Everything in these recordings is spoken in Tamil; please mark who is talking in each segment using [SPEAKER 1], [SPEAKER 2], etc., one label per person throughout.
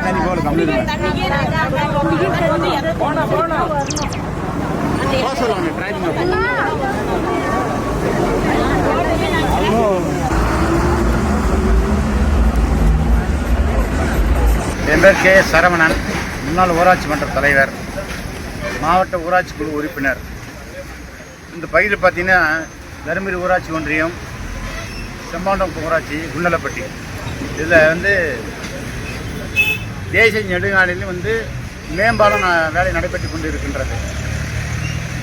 [SPEAKER 1] தண்ணி போல கம்மிடுங்க சொல்லுவாங்க டிரைவிங். என் பேர் கே சரவணன், முன்னாள் ஊராட்சி மன்ற தலைவர், மாவட்ட ஊராட்சி குழு உறுப்பினர். இந்த பகுதியில் பார்த்தீங்கன்னா தருமபுரி ஊராட்சி ஒன்றியம், செம்பாண்டம் ஊராட்சி, குண்டலப்பட்டி, இதில் தேசிய நெடுஞ்சாலையில் மேம்பாலம் வேலை நடைபெற்று கொண்டு இருக்கின்றது.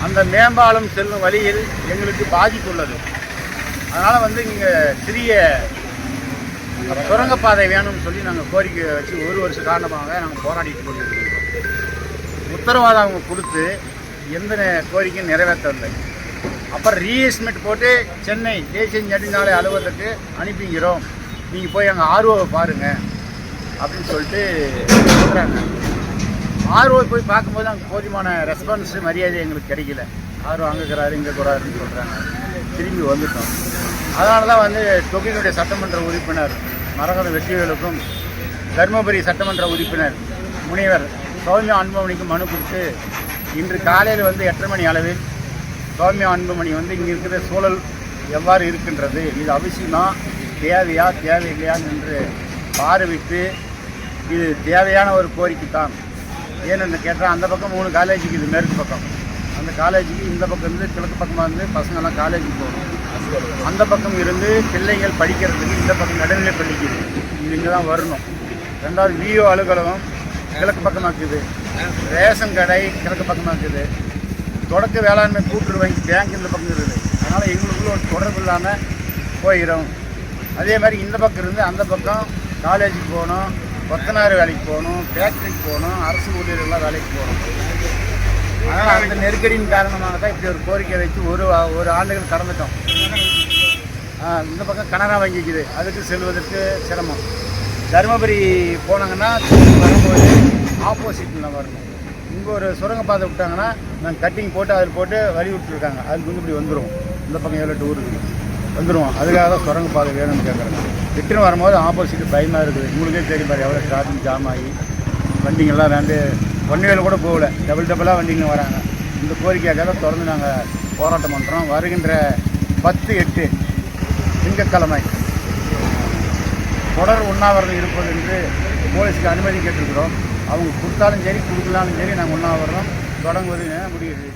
[SPEAKER 1] அந்த மேம்பாலம் செல்லும் வழியில் எங்களுக்கு பாதிப்பு உள்ளது. அதனால் இங்கே சிறிய சுரங்கப்பாதை வேணும்னு சொல்லி நாங்கள் கோரிக்கை வச்சு ஒரு வருஷ காரணமாக நாங்கள் போராடிட்டு கொண்டிருக்கிறோம். உத்தரவாதம் அவங்க கொடுத்து எந்த கோரிக்கையும் நிறைவேற்றவில்லை. அப்புறம் ரீஎஸ்டிமேட் போட்டு சென்னை தேசிய நெடுஞ்சாலை அலுவலகத்துக்கு அனுப்பிங்கிறோம், நீங்கள் போய் அங்கே ஆர்ஓவை பாருங்கள் அப்படின்னு சொல்லிட்டு சொல்கிறாங்க. ஆர்ஓ போய் பார்க்கும்போது அங்கே போதுமான ரெஸ்பான்ஸு மரியாதை எங்களுக்கு கிடைக்கல. ஆர்ஓ அங்கே இருக்கிறாரு இங்கே இருக்கிறாருன்னு சொல்கிறாங்க. திரும்பி வந்துட்டோம். அதனால தான் தொகுதியினுடைய சட்டமன்ற உறுப்பினர் மரகத வெற்றிவேலுக்கும் தருமபுரி சட்டமன்ற உறுப்பினர் முனைவர் சௌமியா அன்புமணிக்கும் மனு கொடுத்து இன்று காலையில் 8:30 மணி அளவில் சௌமியா அன்புமணி இங்கே இருக்கிற சூழல் எவ்வாறு இருக்கின்றது, இது அவசியமா தேவையா தேவையில்லையான்னு என்று பார்வையிட்டு இது தேவையான ஒரு கோரிக்கை தான். ஏன்னு கேட்டால் அந்த பக்கம் 3 காலேஜுக்கு, இது மேற்கு பக்கம், அந்த காலேஜுக்கு இந்த பக்கம் இருந்து கிழக்கு பக்கமாக பசங்கள்லாம் காலேஜுக்கு போகணும். அந்த பக்கம் இருந்து பிள்ளைகள் படிக்கிறதுக்கு இந்த பக்கம் நடுநிலை பள்ளிக்கு இது இங்கே தான் வரணும். 2வது விஓ அலுவலகம் கிழக்கு பக்கமாக இருக்குது, ரேஷன் கடை கிழக்கு பக்கமாக இருக்குது, தொடக்க வேளாண்மை கூட்டுறவு வங்கி பேங்க் இந்த பக்கம் இருக்குது. அதனால் எங்களுக்குள்ள ஒரு தொடர்பு இல்லாமல் போயிடும். அதே மாதிரி இந்த பக்கம் இருந்து அந்த பக்கம் காலேஜுக்கு போகணும், கொத்தனார் வேலைக்கு போகணும், ஃபேக்ட்ரிக்கு போகணும், அரசு ஊழியர்கள்லாம் வேலைக்கு போகணும். அதனால் அந்த நெருக்கடியின் காரணமாக தான் இப்படி ஒரு கோரிக்கை வச்சு ஒரு ஆண்டுகள் கடந்துட்டோம். இந்த பக்கம் கனரா வங்கிக்குது, அதுக்கு செல்வதற்கு சிரமம். தருமபுரி போனாங்கன்னா வரும்போது ஆப்போசிட்டில் வரணும். இங்கே ஒரு சுரங்கப்பாதை விட்டாங்கன்னா நாங்கள் கட்டிங் போட்டு அதில் போட்டு வழி விட்டுருக்காங்க, அதுக்கு இப்படி வந்துடும். இந்த பக்கம் 7-8 ஊருக்கு வந்துடுவோம். அதுக்காக தான் சுரங்கப்பாதை வேணும்னு கேட்குறாங்க. ரிட்டர்ன் வரும்போது ஆப்போசிட்டு பயமாக இருக்குது. உங்களுக்கே தெரியும் பாரு எவ்வளோ டிராஃபிக் ஜாம் ஆகி வண்டிங்கெல்லாம் ஒன்றுவேல் கூட போகல, டபுளாக வண்டிங்க வராங்க. இந்த கோரிக்கையாக தான் தொடர்ந்து நாங்கள் போராட்டம் பண்ணுறோம். வருகின்ற 10/8 திங்கட்கிழமை தொடர் உண்ணாவிரதம் இருப்பது என்று போலீஸுக்கு அனுமதி கேட்டிருக்கிறோம். அவங்க கொடுத்தாலும் சரி கொடுக்கலாலும் சரி நாங்கள் உண்ணாவிரதம் தொடங்குவது முடியுது.